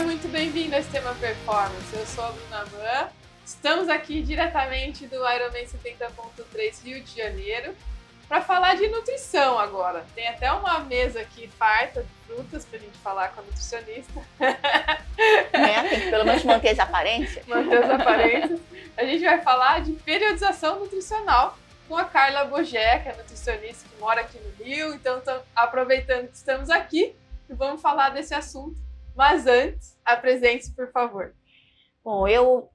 muito bem-vindo a Extrema Performance. Eu sou a Bruna Mann. Estamos aqui diretamente do Ironman 70.3 Rio de Janeiro para falar de nutrição agora. Tem até uma mesa aqui farta de frutas para a gente falar com a nutricionista. Tem que pelo menos manter as aparências. Manter as aparências. A gente vai falar de periodização nutricional com a Carla Bogé, que é nutricionista que mora aqui no Rio. Então, aproveitando que estamos aqui, vamos falar desse assunto. Mas antes, apresente-se, por favor. Bom, eu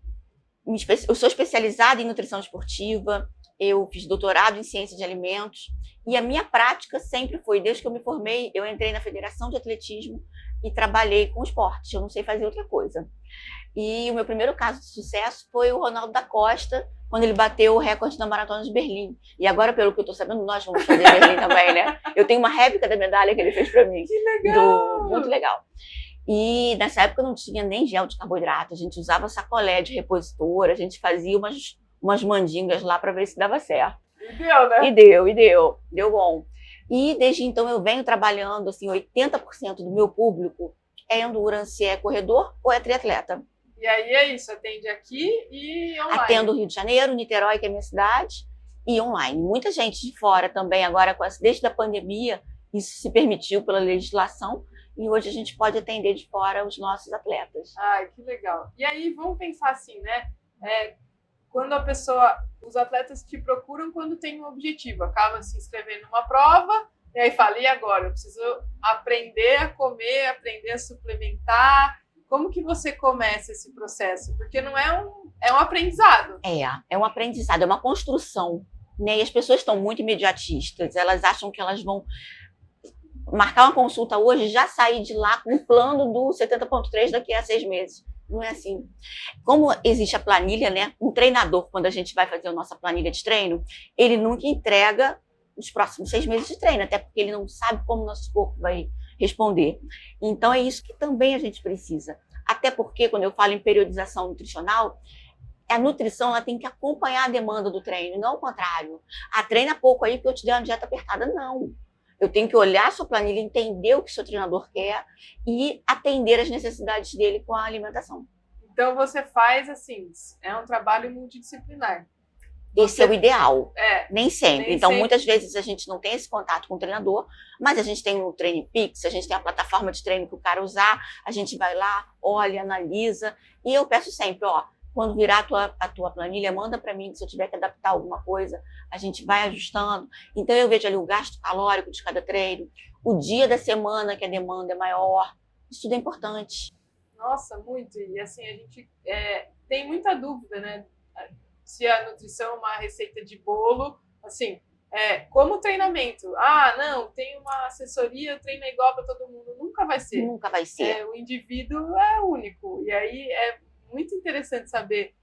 sou especializada em nutrição esportiva, eu fiz doutorado em ciência de alimentos e a minha prática sempre foi, desde que eu me formei, eu entrei na Federação de Atletismo e trabalhei com esporte, eu não sei fazer outra coisa. E o meu primeiro caso de sucesso foi o Ronaldo da Costa, quando ele bateu o recorde da Maratona de Berlim. E agora, pelo que eu estou sabendo, nós vamos fazer Berlim também, né? Eu tenho uma réplica da medalha que ele fez para mim. Que legal! Muito legal. E nessa época não tinha nem gel de carboidrato, a gente usava sacolé de repositor, a gente fazia umas mandingas lá para ver se dava certo. E deu, né? E deu bom. E desde então eu venho trabalhando, assim, 80% do meu público é endurance, é corredor ou é triatleta. E aí é isso, atende aqui e online. Atendo Rio de Janeiro, Niterói, que é a minha cidade, e online. Muita gente de fora também, agora desde a pandemia, isso se permitiu pela legislação, e hoje a gente pode atender de fora os nossos atletas. Ai, que legal. E aí, vamos pensar assim, né? Quando os atletas te procuram quando tem um objetivo, acaba se inscrevendo numa prova, e aí fala, e agora? Eu preciso aprender a comer, aprender a suplementar. Como que você começa esse processo? Porque não é um aprendizado. É um aprendizado, é uma construção, né? E as pessoas estão muito imediatistas, elas acham que elas vão marcar uma consulta hoje e já sair de lá com o plano do 70.3 daqui a 6 meses. Não é assim. Como existe a planilha, né? Um treinador, quando a gente vai fazer a nossa planilha de treino, ele nunca entrega os próximos 6 meses de treino, até porque ele não sabe como o nosso corpo vai responder. Então, é isso que também a gente precisa. Até porque, quando eu falo em periodização nutricional, a nutrição ela tem que acompanhar a demanda do treino, não o contrário. Treina pouco aí porque eu te dei uma dieta apertada. Não. Eu tenho que olhar a sua planilha, entender o que o seu treinador quer e atender as necessidades dele com a alimentação. Então, você faz assim, é um trabalho multidisciplinar. Esse é o ideal. Nem sempre. Nem então, sempre. muitas vezes a gente não tem esse contato com o treinador, mas a gente tem o TrainingPix, a gente tem a plataforma de treino para o cara usar, a gente vai lá, olha, analisa, e eu peço sempre, quando virar a tua planilha, manda para mim, que se eu tiver que adaptar alguma coisa, a gente vai ajustando. Então, eu vejo ali o gasto calórico de cada treino, o dia da semana que a demanda é maior, isso tudo é importante. Nossa, muito. E assim, a gente tem muita dúvida, né? Se a nutrição é uma receita de bolo, assim, como treinamento. Não, tem uma assessoria, o treino é igual para todo mundo. Nunca vai ser. Nunca vai ser. O indivíduo é único. E aí é muito interessante saber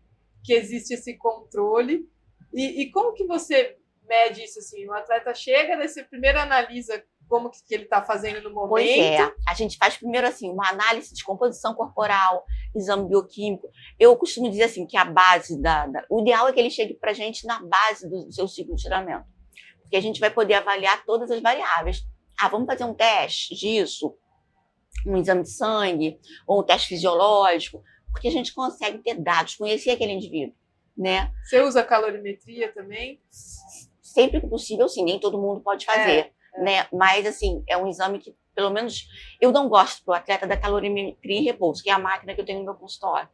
que existe esse controle. E como que você mede isso, assim? O atleta chega, daí você primeiro analisa como que ele está fazendo no momento. Pois é. A gente faz primeiro, assim, uma análise de composição corporal, exame bioquímico. Eu costumo dizer, assim, que a base o ideal é que ele chegue para a gente na base do seu ciclo de treinamento. Porque a gente vai poder avaliar todas as variáveis. Vamos fazer um teste disso, um exame de sangue, ou um teste fisiológico, porque a gente consegue ter dados, conhecer aquele indivíduo, né? Você usa calorimetria também? Sempre que possível, sim. Nem todo mundo pode fazer, né? Mas, assim, é um exame que, pelo menos, eu não gosto para o atleta da calorimetria em repouso, que é a máquina que eu tenho no meu consultório.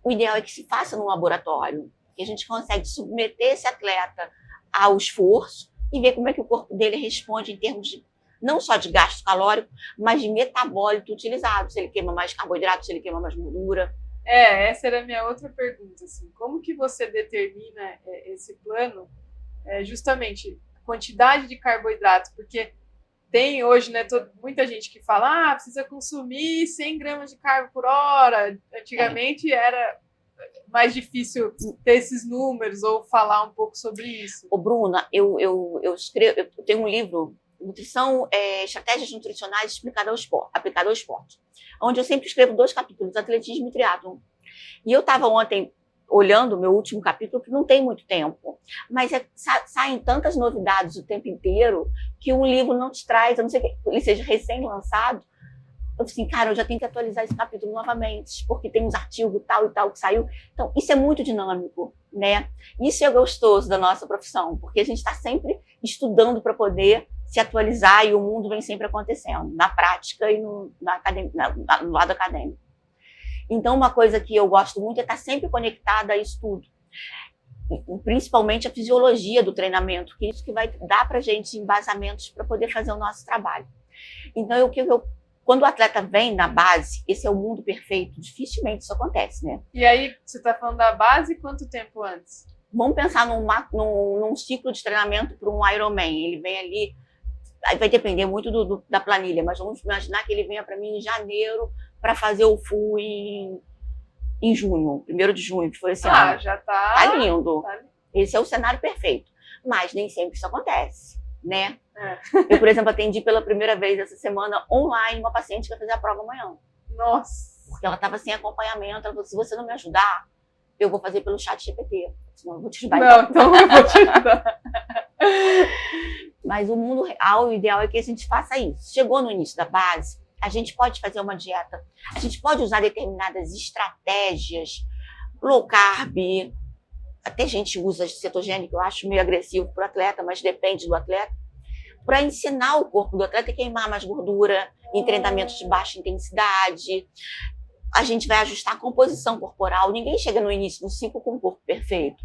O ideal é que se faça no laboratório, que a gente consegue submeter esse atleta ao esforço e ver como é que o corpo dele responde em termos de, não só de gasto calórico, mas de metabólito utilizado. Se ele queima mais carboidrato, se ele queima mais gordura. Essa era a minha outra pergunta. Assim, como que você determina esse plano? Justamente, quantidade de carboidratos, porque tem hoje, né, muita gente que fala, precisa consumir 100 gramas de carbo por hora. Antigamente era mais difícil ter esses números ou falar um pouco sobre isso. Bruna, eu tenho um livro, Nutrição, Estratégias Nutricionais aplicado ao esporte, onde eu sempre escrevo 2 capítulos, atletismo e triatlon. E eu estava ontem olhando o meu último capítulo, que não tem muito tempo, mas saem tantas novidades o tempo inteiro que um livro não te traz, a não ser que ele seja recém-lançado, eu falei assim, cara, eu já tenho que atualizar esse capítulo novamente, porque tem uns artigos tal e tal que saiu. Então, isso é muito dinâmico, né? Isso é gostoso da nossa profissão, porque a gente está sempre estudando para poder se atualizar e o mundo vem sempre acontecendo, na prática e no lado acadêmico. Então, uma coisa que eu gosto muito é estar sempre conectada a isso tudo. Principalmente a fisiologia do treinamento, que é isso que vai dar para a gente embasamentos para poder fazer o nosso trabalho. Então, quando o atleta vem na base, esse é o mundo perfeito, dificilmente isso acontece, né? E aí, você está falando da base, quanto tempo antes? Vamos pensar num ciclo de treinamento para um Ironman. Ele vem ali, aí vai depender muito da planilha, mas vamos imaginar que ele venha para mim em janeiro para fazer o full em junho, 1º de junho, que foi esse ano. Já tá... Tá lindo. Tá. Esse é o cenário perfeito. Mas nem sempre isso acontece, né? Eu, por exemplo, atendi pela primeira vez essa semana online uma paciente que vai fazer a prova amanhã. Nossa! Porque ela estava sem acompanhamento. Ela falou, se você não me ajudar, eu vou fazer pelo chat GPT. Senão eu vou te ajudar. Não, então eu vou te ajudar. Mas o mundo real, o ideal é que a gente faça isso. Chegou no início da base, a gente pode fazer uma dieta, a gente pode usar determinadas estratégias, low carb, até gente usa cetogênico, eu acho meio agressivo para o atleta, mas depende do atleta, para ensinar o corpo do atleta a queimar mais gordura em treinamentos de baixa intensidade. A gente vai ajustar a composição corporal. Ninguém chega no início do ciclo com o corpo perfeito.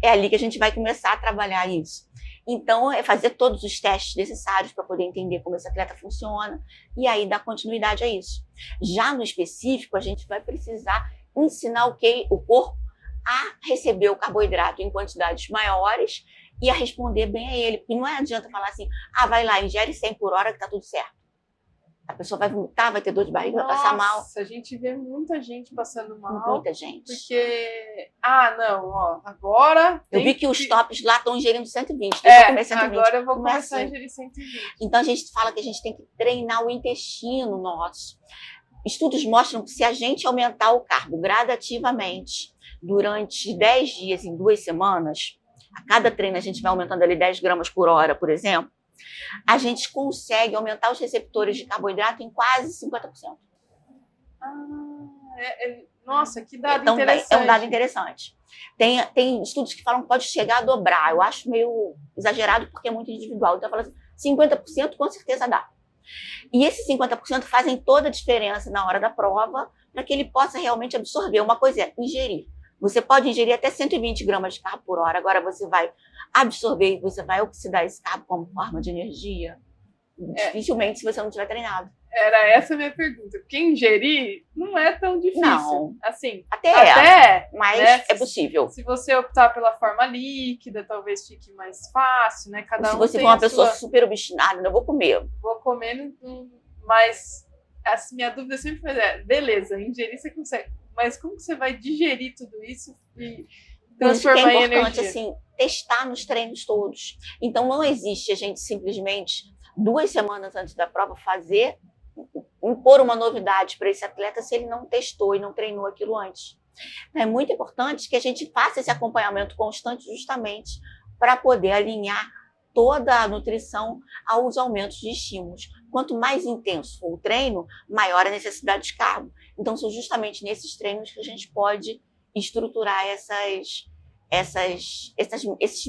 É ali que a gente vai começar a trabalhar isso. Então, é fazer todos os testes necessários para poder entender como esse atleta funciona e aí dar continuidade a isso. Já no específico, a gente vai precisar ensinar o corpo a receber o carboidrato em quantidades maiores e a responder bem a ele. Porque não adianta falar assim, vai lá, ingere 100 por hora que tá tudo certo. A pessoa vai vomitar, vai ter dor de barriga, vai passar mal. Nossa, a gente vê muita gente passando mal. Muita gente. Porque, agora... Eu vi que os tops lá estão ingerindo 120. Deixa eu comer 120. Agora eu vou começar a ingerir 120. Então, a gente fala que a gente tem que treinar o intestino nosso. Estudos mostram que se a gente aumentar o carbo gradativamente durante 10 dias, em 2 semanas, a cada treino a gente vai aumentando ali 10 gramas por hora, por exemplo, a gente consegue aumentar os receptores de carboidrato em quase 50%. Nossa, que dado interessante. É um dado interessante. Tem estudos que falam que pode chegar a dobrar. Eu acho meio exagerado porque é muito individual. Então, eu falo assim, 50% com certeza dá. E esses 50% fazem toda a diferença na hora da prova para que ele possa realmente absorver. Uma coisa é ingerir. Você pode ingerir até 120 gramas de carbo por hora. Agora você vai absorver, você vai oxidar esse carbo como forma de energia. Dificilmente se você não tiver treinado. Era essa a minha pergunta. Porque ingerir não é tão difícil. Não. Assim, até mas né, é possível. Se você optar pela forma líquida, talvez fique mais fácil, né? Cada se você for uma pessoa super obstinada, não vou comer. Vou comer, mas assim, minha dúvida sempre foi, beleza, ingerir você consegue, mas como que você vai digerir tudo isso e transformar em energia? É importante, assim, testar nos treinos todos. Então, não existe a gente simplesmente 2 semanas antes da prova impor uma novidade para esse atleta se ele não testou e não treinou aquilo antes. É muito importante que a gente faça esse acompanhamento constante justamente para poder alinhar toda a nutrição aos aumentos de estímulos. Quanto mais intenso for o treino, maior a necessidade de carbo. Então, são justamente nesses treinos que a gente pode estruturar esses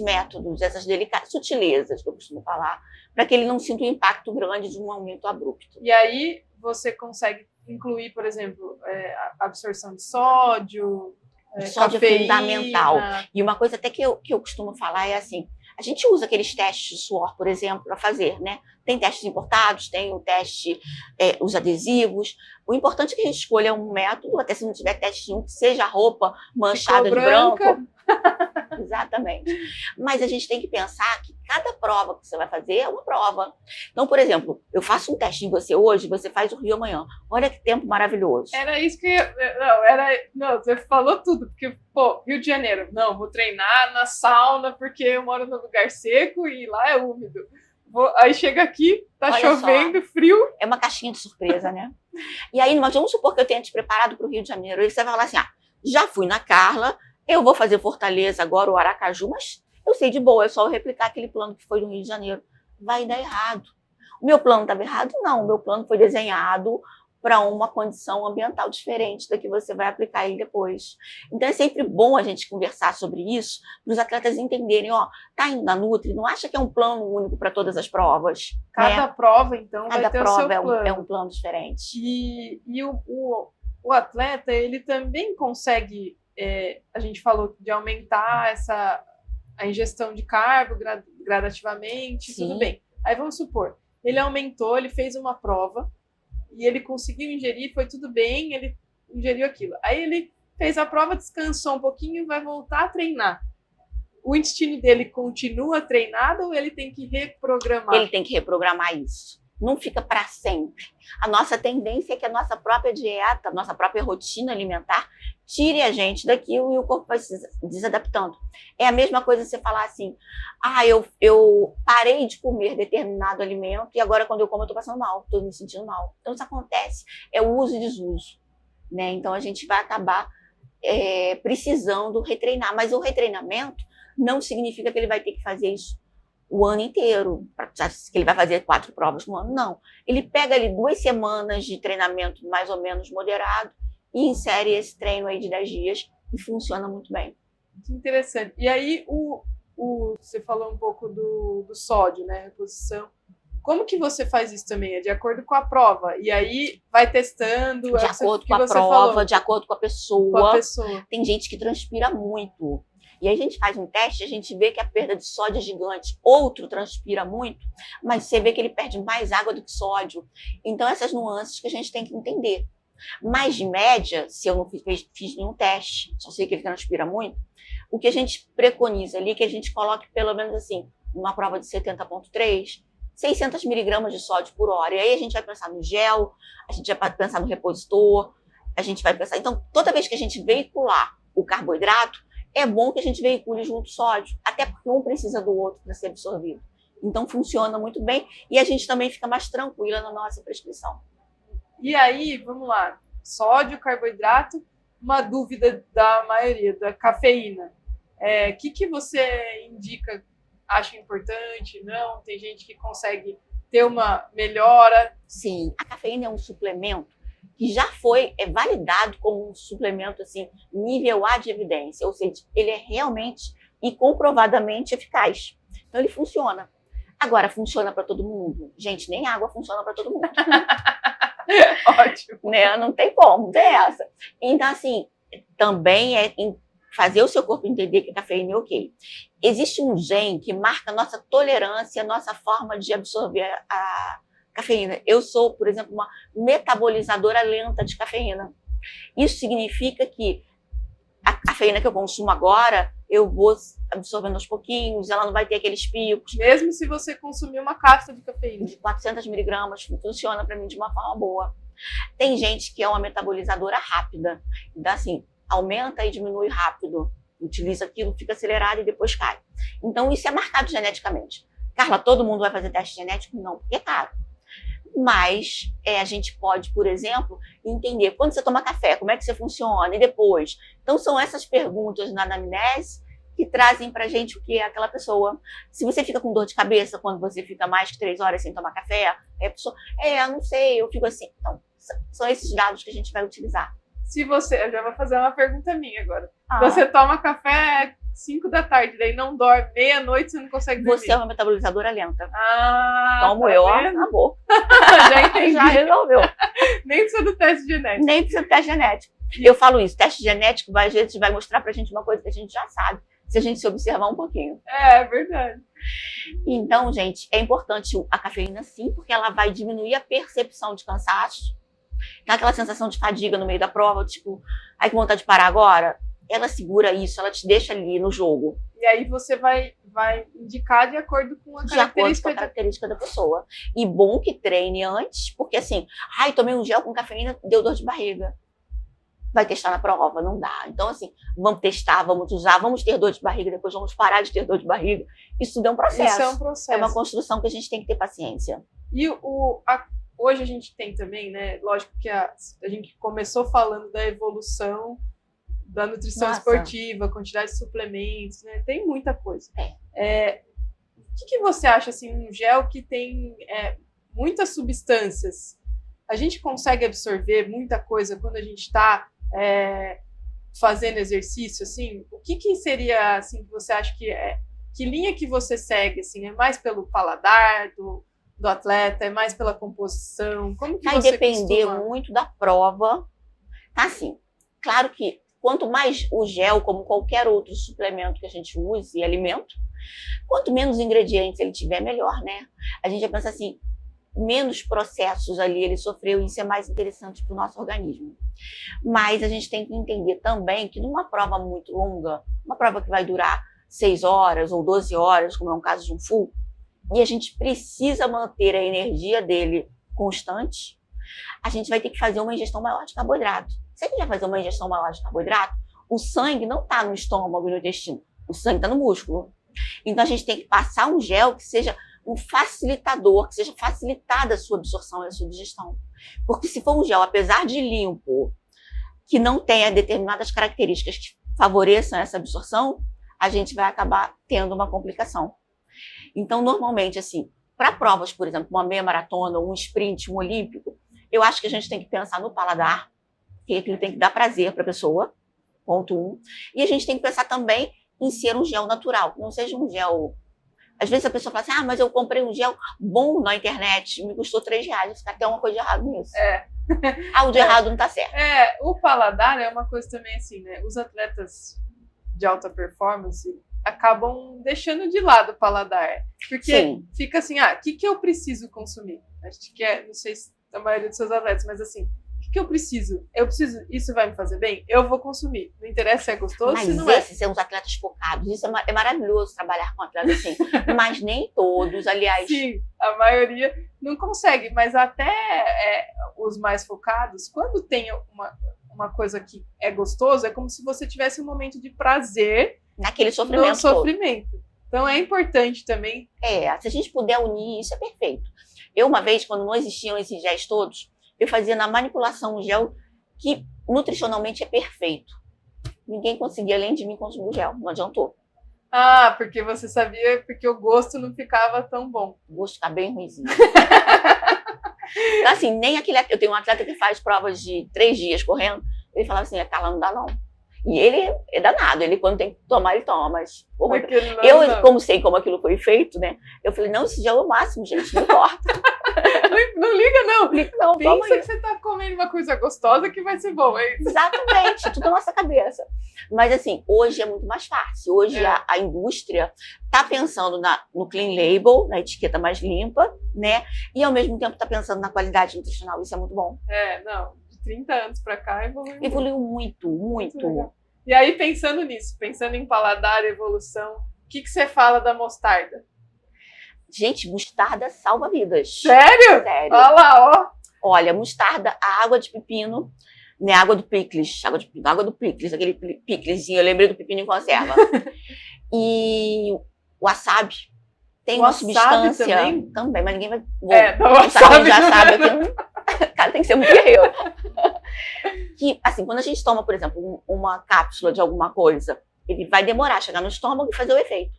métodos, essas sutilezas que eu costumo falar, para que ele não sinta o impacto grande de um aumento abrupto. E aí você consegue incluir, por exemplo, a absorção de sódio, sódio cafeína. É fundamental. E uma coisa até que eu costumo falar é assim, a gente usa aqueles testes de suor, por exemplo, para fazer, né? Tem testes importados, tem o teste, os adesivos. O importante é que a gente escolha um método, até se não tiver teste nenhum, que seja a roupa manchada de branco. Exatamente. Mas a gente tem que pensar que cada prova que você vai fazer é uma prova. Então, por exemplo, eu faço um teste em você hoje, você faz o Rio amanhã. Olha que tempo maravilhoso. Era isso que Não, você falou tudo. Porque, Rio de Janeiro. Não, vou treinar na sauna porque eu moro num lugar seco e lá é úmido. Aí chega aqui, tá Olha chovendo, só. frio. É uma caixinha de surpresa, né? E aí, mas vamos supor que eu tenha te preparado para o Rio de Janeiro. Aí você vai falar assim, já fui na Carla, eu vou fazer Fortaleza agora, o Aracaju, mas eu sei de boa, é só eu replicar aquele plano que foi no Rio de Janeiro. Vai dar errado. O meu plano estava errado? Não, o meu plano foi desenhado para uma condição ambiental diferente da que você vai aplicar ele depois. Então, é sempre bom a gente conversar sobre isso, para os atletas entenderem, ó, tá indo na Nutri, não acha que é um plano único para todas as provas. Cada prova, então, Cada vai ter prova o seu plano. É um plano diferente. E o atleta, ele também consegue, a gente falou de aumentar a ingestão de carbo gradativamente, Sim. tudo bem. Aí vamos supor, ele aumentou, ele fez uma prova, e ele conseguiu ingerir, foi tudo bem, ele ingeriu aquilo. Aí ele fez a prova, descansou um pouquinho e vai voltar a treinar. O intestino dele continua treinado ou ele tem que reprogramar? Ele tem que reprogramar isso. Não fica para sempre. A nossa tendência é que a nossa própria dieta, a nossa própria rotina alimentar, tire a gente daquilo e o corpo vai se desadaptando. É a mesma coisa você falar assim, eu parei de comer determinado alimento e agora quando eu como eu estou passando mal, estou me sentindo mal. Então isso acontece, é o uso e desuso, né? Então a gente vai acabar precisando retreinar, mas o retreinamento não significa que ele vai ter que fazer isso o ano inteiro, que ele vai fazer 4 provas no ano, não. Ele pega ali 2 semanas de treinamento mais ou menos moderado e insere esse treino aí de 10 dias e funciona muito bem. Que interessante. E aí, você falou um pouco do sódio, né, reposição. Como que você faz isso também? É de acordo com a prova? E aí vai testando? De acordo com a prova, de acordo com a pessoa. Tem gente que transpira muito. E aí a gente faz um teste, a gente vê que a perda de sódio é gigante. Outro transpira muito, mas você vê que ele perde mais água do que sódio. Então, essas nuances que a gente tem que entender. Mas, de média, se eu não fiz nenhum teste, só sei que ele transpira muito, o que a gente preconiza ali é que a gente coloque pelo menos assim, numa prova de 70,3, 600 miligramas de sódio por hora. E aí a gente vai pensar no gel, a gente vai pensar no repositor, a gente vai pensar... Então, toda vez que a gente veicular o carboidrato, é bom que a gente veicule junto o sódio, até porque um precisa do outro para ser absorvido. Então, funciona muito bem e a gente também fica mais tranquila na nossa prescrição. E aí, vamos lá, sódio, carboidrato, uma dúvida da maioria, da cafeína. O que você indica, acha importante, não? Tem gente que consegue ter uma melhora? Sim, a cafeína é um suplemento que já foi validado como um suplemento assim, nível A de evidência, ou seja, ele é realmente e comprovadamente eficaz. Então ele funciona. Agora, funciona para todo mundo? Gente, nem água funciona para todo mundo. Ótimo. Né? Não tem como, não tem essa. Então, assim, também é fazer o seu corpo entender que a cafeína é ok. Existe um gene que marca a nossa tolerância, a nossa forma de absorver a cafeína. Eu sou, por exemplo, uma metabolizadora lenta de cafeína. Isso significa que a cafeína que eu consumo agora, eu vou absorvendo aos pouquinhos, ela não vai ter aqueles picos. Mesmo se você consumir uma cápsula de cafeína. De 400 miligramas, funciona para mim de uma forma boa. Tem gente que é uma metabolizadora rápida. Então, assim, aumenta e diminui rápido. Utiliza aquilo, fica acelerado e depois cai. Então, isso é marcado geneticamente. Carla, todo mundo vai fazer teste genético? Não, porque é caro. Mas a gente pode, por exemplo, entender quando você toma café, como é que você funciona e depois. Então, são essas perguntas na anamnese que trazem pra gente o que é aquela pessoa. Se você fica com dor de cabeça quando você fica mais de 3 horas sem tomar café, aí a pessoa, eu não sei, eu fico assim. Então, são esses dados que a gente vai utilizar. Se você, eu já vou fazer uma pergunta minha agora. Você toma café 5 da tarde, daí não dorme, meia-noite você não consegue dormir. Você é uma metabolizadora lenta. Como tá eu, acabou. Já entendi. Já resolveu. Nem precisa do teste genético. Nem precisa do teste genético. Eu falo isso, teste genético às vezes vai mostrar pra gente uma coisa que a gente já sabe, se a gente se observar um pouquinho. É verdade. Então, gente, é importante a cafeína sim, porque ela vai diminuir a percepção de cansaço. Então, aquela sensação de fadiga no meio da prova, tipo, ai, que vontade de parar agora. Ela segura isso, ela te deixa ali no jogo. E aí você vai indicar de acordo com a característica da pessoa. E bom que treine antes, porque assim, tomei um gel com cafeína, deu dor de barriga. Vai testar na prova, não dá. Então, assim, vamos testar, vamos usar, vamos ter dor de barriga, depois vamos parar de ter dor de barriga. Isso tudo é um processo. Isso é um processo. É uma construção que a gente tem que ter paciência. E hoje a gente tem também, né? Lógico que a gente começou falando da evolução da nutrição esportiva, quantidade de suplementos, né? Tem muita coisa. O que você acha, assim, um gel que tem muitas substâncias? a gente consegue absorver muita coisa quando a gente está fazendo exercício, assim? O que seria, assim, que você acha que linha que você segue, assim? É mais pelo paladar do atleta? É mais pela composição? Como que Vai você depender costuma... muito da prova. Tá assim, claro que quanto mais o gel, como qualquer outro suplemento que a gente use e alimento, quanto menos ingredientes ele tiver, melhor, né? A gente já pensa assim, menos processos ali ele sofreu, e isso é mais interessante para o nosso organismo. Mas a gente tem que entender também que numa prova muito longa, uma prova que vai durar 6 horas ou 12 horas, como é um caso de um full, e a gente precisa manter a energia dele constante, a gente vai ter que fazer uma ingestão maior de carboidrato. Se a gente vai fazer uma ingestão maior de carboidrato, o sangue não está no estômago e no intestino, o sangue está no músculo. Então a gente tem que passar um gel que seja um facilitador, que seja facilitada a sua absorção e a sua digestão. Porque se for um gel, apesar de limpo, que não tenha determinadas características que favoreçam essa absorção, a gente vai acabar tendo uma complicação. Então, normalmente, assim, para provas, por exemplo, uma meia maratona, um sprint, um olímpico, eu acho que a gente tem que pensar no paladar, que aquilo tem que dar prazer para a pessoa, ponto 1. E a gente tem que pensar também em ser um gel natural, que não seja um gel... Às vezes a pessoa fala assim, mas eu comprei um gel bom na internet, me custou R$3, fica até uma coisa de errado nisso. O de errado não tá certo. O paladar é uma coisa também assim, né? Os atletas de alta performance acabam deixando de lado o paladar. Porque fica assim, o que eu preciso consumir? Acho que não sei se a maioria dos seus atletas, mas assim, o que eu preciso? Isso vai me fazer bem? Eu vou consumir. Não interessa se é gostoso, mas se não esses são os atletas focados. Isso é maravilhoso trabalhar com atletas assim. Mas nem todos, aliás. Sim, a maioria não consegue. Mas até os mais focados, quando tem uma coisa que é gostoso, é como se você tivesse um momento de prazer naquele sofrimento. No sofrimento. Então é importante também. Se a gente puder unir, isso é perfeito. Eu, uma vez, quando não existiam esses géis todos, eu fazia na manipulação um gel que nutricionalmente é perfeito. Ninguém conseguia, além de mim, consumir o gel. Não adiantou. Porque você sabia, porque o gosto não ficava tão bom. O gosto fica bem ruimzinho. Assim, nem aquele... Eu tenho um atleta que faz provas de 3 dias correndo. Ele falava assim, Carla, não dá não. E ele é danado, ele quando tem que tomar, ele toma, mas... como sei como aquilo foi feito, né? Eu falei, não, esse gel é o máximo, gente, não importa. Não liga, não. Não, pensa que você tá comendo uma coisa gostosa que vai ser bom, é isso? Exatamente, tudo na nossa cabeça. Mas assim, hoje é muito mais fácil. Hoje a indústria tá pensando no clean label, na etiqueta mais limpa, né? E ao mesmo tempo tá pensando na qualidade nutricional, isso é muito bom. 30 anos para cá evoluiu muito. E aí, pensando nisso, pensando em paladar, evolução, o que você fala da mostarda? Gente, mostarda salva vidas. Sério? Sério. Olha lá, ó. Olha, mostarda, a água de pepino, né? Água do picles, água do picles, aquele piclesinho, eu lembrei do pepino em conserva. E o wasabi. Tem uma substância também, mas ninguém vai... o wasabi já sabe aqui. Cara, tem que ser muito guerreiro. Que, assim, quando a gente toma, por exemplo, uma cápsula de alguma coisa, ele vai demorar a chegar no estômago e fazer o efeito.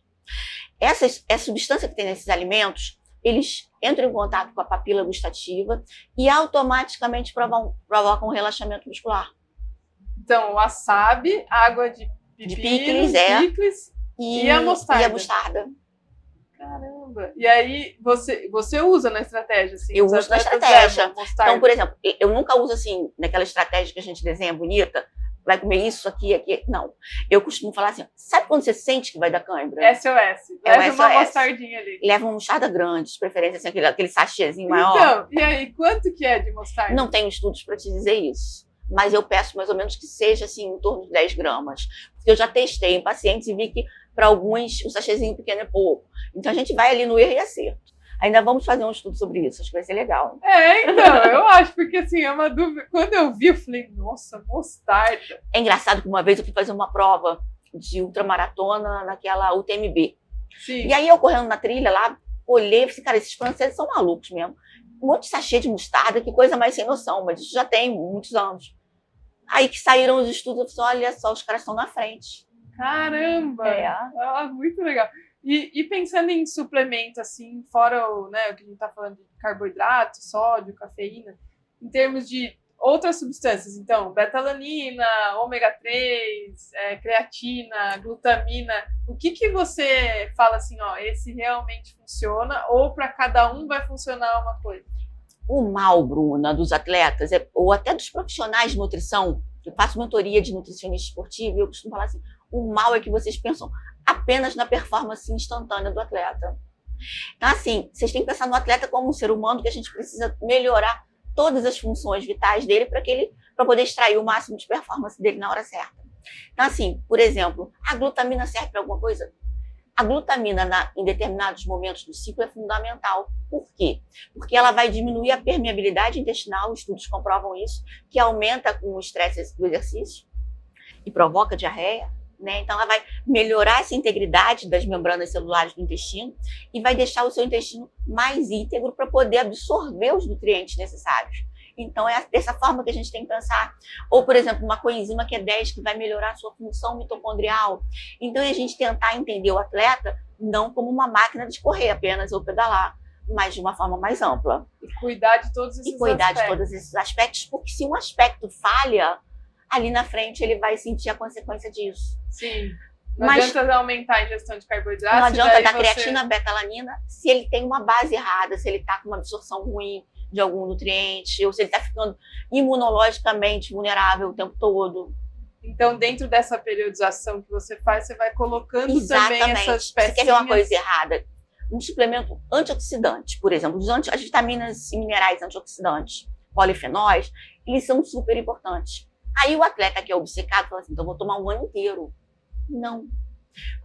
Essa substância que tem nesses alimentos, eles entram em contato com a papila gustativa e automaticamente provocam um relaxamento muscular. Então, wasabi, água de picles, e a mostarda. E a mostarda. Caramba! E aí, você usa na estratégia, assim? Eu uso na estratégia. Então, por exemplo, eu nunca uso, assim, naquela estratégia que a gente desenha bonita, vai comer isso, aqui. Não. Eu costumo falar assim, sabe quando você sente que vai dar cãibra? SOS. Leva uma mostardinha ali. Leva uma mostarda grande, de preferência, assim, aquele sachêzinho maior. Então, e aí, quanto que é de mostarda? Não tenho estudos para te dizer isso. Mas eu peço mais ou menos que seja, assim, em torno de 10 gramas. Porque eu já testei em pacientes e vi que, para alguns, um sachêzinho pequeno é pouco. Então, a gente vai ali no erro e acerto. Ainda vamos fazer um estudo sobre isso, acho que vai ser legal. Então, eu acho, porque assim, é uma dúvida. Quando eu vi, eu falei, nossa, mostarda. É engraçado que uma vez eu fui fazer uma prova de ultramaratona naquela UTMB. Sim. E aí, eu correndo na trilha lá, olhei e falei, cara, esses franceses são malucos mesmo. Um monte de sachê de mostarda, que coisa mais sem noção, mas isso já tem muitos anos. Aí que saíram os estudos, eu falei, olha só, os caras estão na frente. Caramba! Muito legal. E pensando em suplemento, assim, fora o que a gente tá falando de carboidrato, sódio, cafeína, em termos de outras substâncias, então, betalanina, ômega 3, creatina, glutamina, o que você fala assim, ó, esse realmente funciona, ou para cada um vai funcionar uma coisa? O mal, Bruna, dos atletas, ou até dos profissionais de nutrição, eu faço mentoria de nutricionista esportivo, e eu costumo falar assim, o mal é que vocês pensam apenas na performance instantânea do atleta. Então, assim, vocês têm que pensar no atleta como um ser humano, que a gente precisa melhorar todas as funções vitais dele para poder extrair o máximo de performance dele na hora certa. Então, assim, por exemplo, a glutamina serve para alguma coisa? A glutamina, em determinados momentos do ciclo, é fundamental. Por quê? Porque ela vai diminuir a permeabilidade intestinal, estudos comprovam isso, que aumenta com o estresse do exercício e provoca diarreia. Né? Então, ela vai melhorar essa integridade das membranas celulares do intestino e vai deixar o seu intestino mais íntegro para poder absorver os nutrientes necessários. Então, é dessa forma que a gente tem que pensar. Ou, por exemplo, uma coenzima Q10 que vai melhorar a sua função mitocondrial. Então, é a gente tentar entender o atleta não como uma máquina de correr apenas ou pedalar, mas de uma forma mais ampla. E cuidar de todos esses aspectos. De todos esses aspectos, porque se um aspecto falha, ali na frente ele vai sentir a consequência disso. Sim. Não adianta aumentar a ingestão de carboidratos. Não adianta dar creatina, betalanina, se ele tem uma base errada, se ele está com uma absorção ruim de algum nutriente, ou se ele está ficando imunologicamente vulnerável o tempo todo. Então, dentro dessa periodização que você faz, você vai colocando também essas pecinhas. Você quer ver uma coisa errada? Um suplemento antioxidante, por exemplo, as vitaminas e minerais antioxidantes, polifenóis, eles são super importantes. Aí o atleta que é obcecado fala assim, então vou tomar um ano inteiro. Não.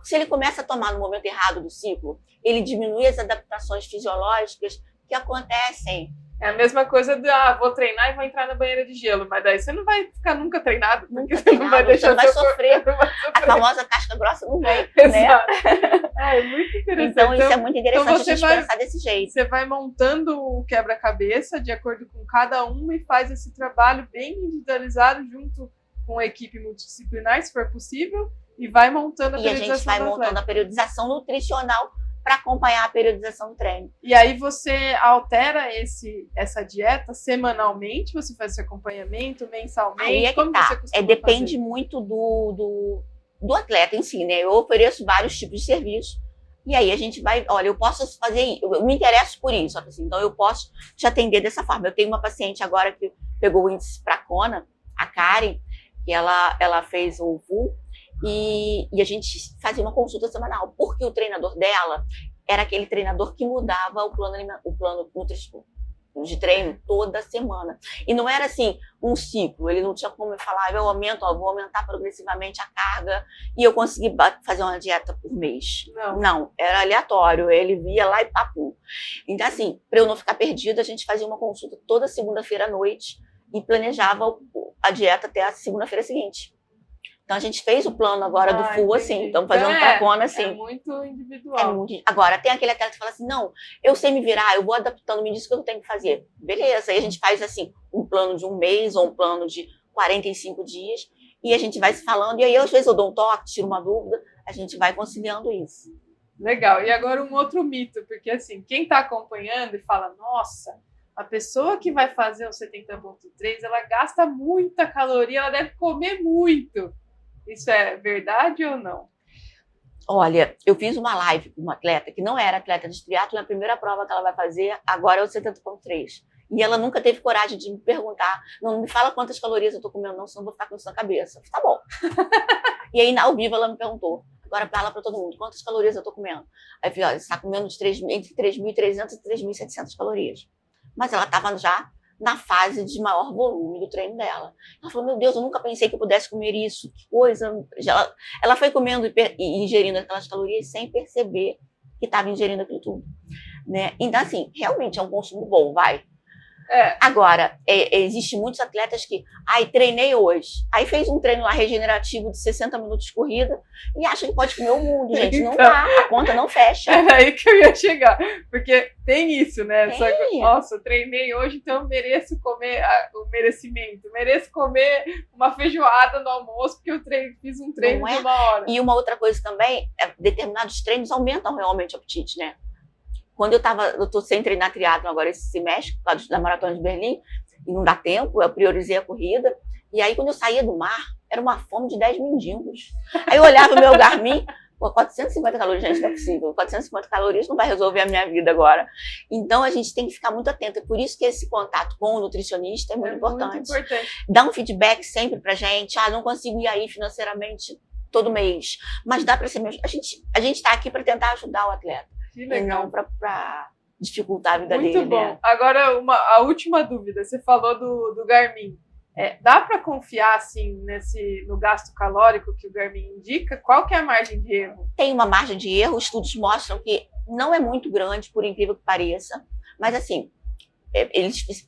Se ele começa a tomar no momento errado do ciclo, ele diminui as adaptações fisiológicas que acontecem. É a mesma coisa de, vou treinar e vou entrar na banheira de gelo, mas daí você não vai ficar nunca treinado, porque você não vai deixar, você vai sofrer. A famosa casca grossa não vem, né? É muito interessante. Então isso é muito interessante a gente pensar desse jeito. Você vai montando o quebra-cabeça de acordo com cada um e faz esse trabalho bem individualizado junto com a equipe multidisciplinar, se for possível, e vai montando a periodização. E a gente vai montando a periodização nutricional para acompanhar a periodização do treino. E aí você altera essa dieta semanalmente? Você faz esse acompanhamento mensalmente? Aí é que como você costuma depende fazer? muito do atleta em si, né? Eu ofereço vários tipos de serviços. E aí a gente vai, olha, eu posso fazer, eu me interesso por isso, assim, então eu posso te atender dessa forma. Eu tenho uma paciente agora que pegou o índice Pracona, a Karen, que ela fez o VU, e a gente fazia uma consulta semanal, porque o treinador dela era aquele treinador que mudava o plano nutricional de treino toda semana. E não era assim, um ciclo, ele não tinha como falar, eu vou aumentar progressivamente a carga e eu consegui fazer uma dieta por mês. Não, era aleatório, ele via lá e papo. Então assim, para eu não ficar perdida, a gente fazia uma consulta toda segunda-feira à noite e planejava a dieta até a segunda-feira seguinte. Então, a gente fez o plano agora do full, assim, estamos fazendo Pracona, assim. É muito individual. Agora, tem aquele atleta que fala assim, não, eu sei me virar, eu vou adaptando, me diz o que eu tenho que fazer. Beleza, aí a gente faz, assim, um plano de um mês ou um plano de 45 dias e a gente vai se falando, e aí, às vezes, eu dou um toque, tiro uma dúvida, a gente vai conciliando isso. Legal. E agora um outro mito, porque, assim, quem está acompanhando e fala, nossa, a pessoa que vai fazer o 70.3, ela gasta muita caloria, ela deve comer muito. Isso é verdade ou não? Olha, eu fiz uma live com uma atleta que não era atleta de triatlo, a primeira prova que ela vai fazer agora é o 70.3. E ela nunca teve coragem de me perguntar, não me fala quantas calorias eu tô comendo, não, senão eu vou ficar com isso na cabeça. Tá bom. E aí, ao vivo, ela me perguntou, agora fala para todo mundo, quantas calorias eu tô comendo? Aí eu falei, olha, você tá comendo entre 3.300 e 3.700 calorias. Mas ela estava já na fase de maior volume do treino dela. Ela falou, meu Deus, eu nunca pensei que eu pudesse comer isso, que coisa. Ela foi comendo e ingerindo aquelas calorias sem perceber que estava ingerindo aquilo tudo. Né? Então, assim, realmente é um consumo bom, vai. Agora, existem muitos atletas que, treinei hoje, aí fez um treino lá regenerativo de 60 minutos de corrida e acha que pode comer o mundo, gente. Então, não dá, a conta não fecha. Era aí que eu ia chegar, porque tem isso, né? Nossa, eu treinei hoje, então eu mereço comer o merecimento, mereço comer uma feijoada no almoço, porque eu fiz um treino de 1 hora. E uma outra coisa também, determinados treinos aumentam realmente o apetite, né? Quando eu tô sem treinar triatlo agora esse semestre, por causa da Maratona de Berlim, e não dá tempo, eu priorizei a corrida. E aí, quando eu saía do mar, era uma fome de 10 mendigos. Aí eu olhava o meu Garmin, pô, 450 calorias, gente, não é possível. 450 calorias não vai resolver a minha vida agora. Então, a gente tem que ficar muito atento. É por isso que esse contato com o nutricionista é muito importante. Muito importante. Dá um feedback sempre pra gente. Não consigo ir aí financeiramente todo mês. Mas dá pra ser mesmo. A gente tá aqui pra tentar ajudar o atleta. Que legal. E não pra dificultar a vida dele. Muito bom. Né? Agora, a última dúvida. Você falou do Garmin. Dá para confiar assim no gasto calórico que o Garmin indica? Qual que é a margem de erro? Tem uma margem de erro, estudos mostram que não é muito grande, por incrível que pareça, mas assim,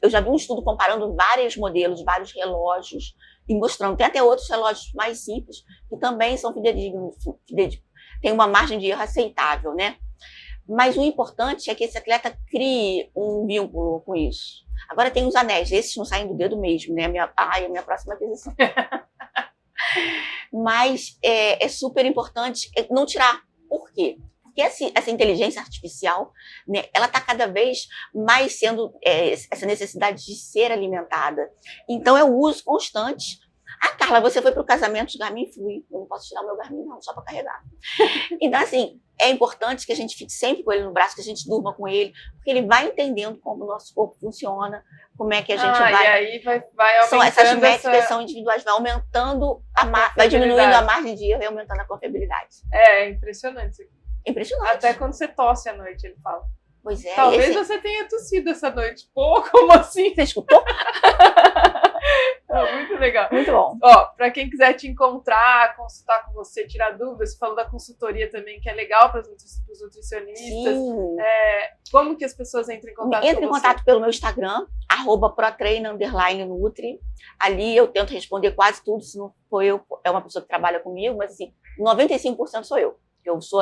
eu já vi um estudo comparando vários modelos, vários relógios, e mostrando, tem até outros relógios mais simples, que também são fidedignos, tem uma margem de erro aceitável, né? Mas o importante é que esse atleta crie um vínculo com isso. Agora tem os anéis, esses não saem do dedo mesmo, né? A minha próxima aquisição. Mas é super importante não tirar. Por quê? Porque essa inteligência artificial, né, ela está cada vez mais sendo essa necessidade de ser alimentada. Então é o uso constante. Carla, você foi para o casamento de Garmin? Fui. Eu não posso tirar o meu Garmin, não, só para carregar. Então, assim, é importante que a gente fique sempre com ele no braço, que a gente durma com ele, porque ele vai entendendo como o nosso corpo funciona, como é que a gente vai... E aí vai aumentando... São essas métricas são individuais, vai aumentando, vai diminuindo a margem de erro e aumentando a confiabilidade. É impressionante isso aqui. Impressionante. Até quando você tosse à noite, ele fala. Pois é. Talvez você tenha tossido essa noite. Pô, como assim? Você escutou? Muito legal. Muito bom. Para quem quiser te encontrar, consultar com você, tirar dúvidas, você falou da consultoria também, que é legal para os nutricionistas. Sim. Como que as pessoas entram em contato com você? Entra em contato pelo meu Instagram, @protrain_nutri. Ali eu tento responder quase tudo, se não for eu, é uma pessoa que trabalha comigo, mas assim, 95% sou eu. Eu sou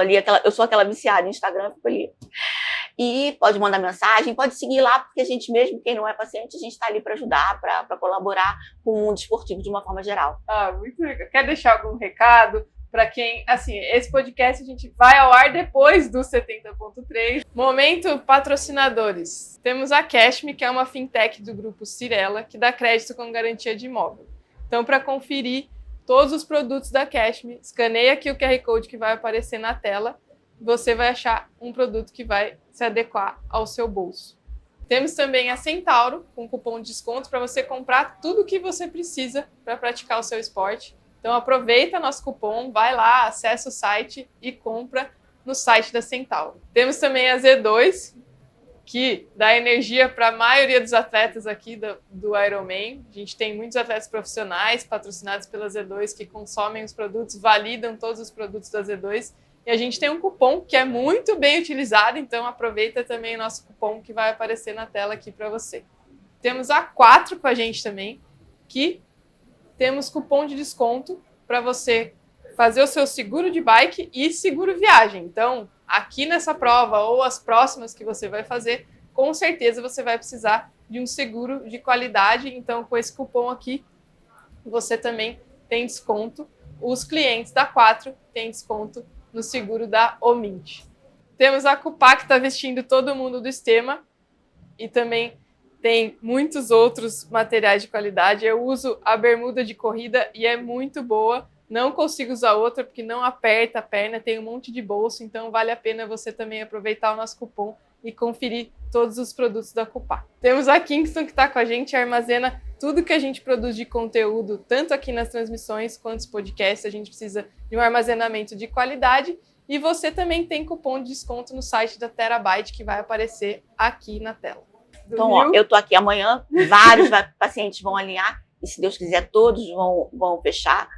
aquela viciada em Instagram, eu fico ali. E pode mandar mensagem, pode seguir lá, porque a gente mesmo, quem não é paciente, a gente está ali para ajudar, para colaborar com o mundo esportivo de uma forma geral. Muito legal. Quer deixar algum recado para quem... Assim, esse podcast a gente vai ao ar depois do 70.3. Momento patrocinadores. Temos a Cashme, que é uma fintech do grupo Cirela, que dá crédito com garantia de imóvel. Então, para conferir todos os produtos da Cashme, escaneia aqui o QR Code que vai aparecer na tela, você vai achar um produto que vai se adequar ao seu bolso. Temos também a Centauro, com cupom de desconto para você comprar tudo o que você precisa para praticar o seu esporte. Então aproveita nosso cupom, vai lá, acessa o site e compra no site da Centauro. Temos também a Z2, que dá energia para a maioria dos atletas aqui do Ironman. A gente tem muitos atletas profissionais patrocinados pela Z2 que consomem os produtos, validam todos os produtos da Z2. E a gente tem um cupom que é muito bem utilizado, então aproveita também o nosso cupom que vai aparecer na tela aqui para você. Temos a 4 com a gente também, que temos cupom de desconto para você fazer o seu seguro de bike e seguro viagem. Então, aqui nessa prova ou as próximas que você vai fazer, com certeza você vai precisar de um seguro de qualidade. Então, com esse cupom aqui, você também tem desconto. Os clientes da 4 têm desconto no seguro da Omint. Temos a Cupá, que está vestindo todo mundo do Estema, e também tem muitos outros materiais de qualidade. Eu uso a bermuda de corrida e é muito boa. Não consigo usar outra porque não aperta a perna, tem um monte de bolso, então vale a pena você também aproveitar o nosso cupom e conferir todos os produtos da Cupá. Temos a Kingston, que está com a gente, armazena tudo que a gente produz de conteúdo, tanto aqui nas transmissões quanto nos podcasts. A gente precisa de um armazenamento de qualidade e você também tem cupom de desconto no site da Terabyte, que vai aparecer aqui na tela. Então, eu tô aqui amanhã, vários pacientes vão alinhar e, se Deus quiser, todos vão fechar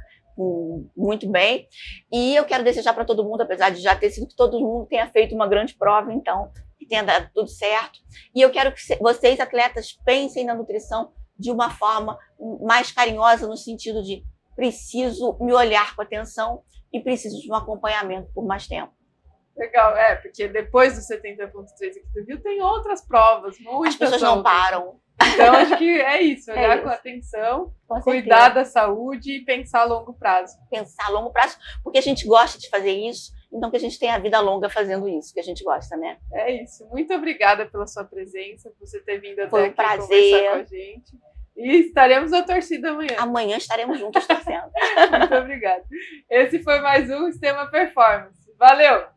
muito bem. E eu quero desejar para todo mundo, apesar de já ter sido que todo mundo tenha feito uma grande prova, então, que tenha dado tudo certo. E eu quero que vocês, atletas, pensem na nutrição de uma forma mais carinhosa, no sentido de preciso me olhar com atenção e preciso de um acompanhamento por mais tempo. Legal, porque depois do 70.3 aqui do Rio tem outras provas, muitas. As pessoas não param. Então, acho que é isso, olhar com atenção, cuidar da saúde e pensar a longo prazo. Pensar a longo prazo, porque a gente gosta de fazer isso, então que a gente tenha a vida longa fazendo isso, que a gente gosta, né? É isso. Muito obrigada pela sua presença, por você ter vindo até Foi um aqui prazer conversar com a gente. E estaremos na torcida amanhã. Amanhã estaremos juntos torcendo. Muito obrigada. Esse foi mais um Sistema Performance. Valeu!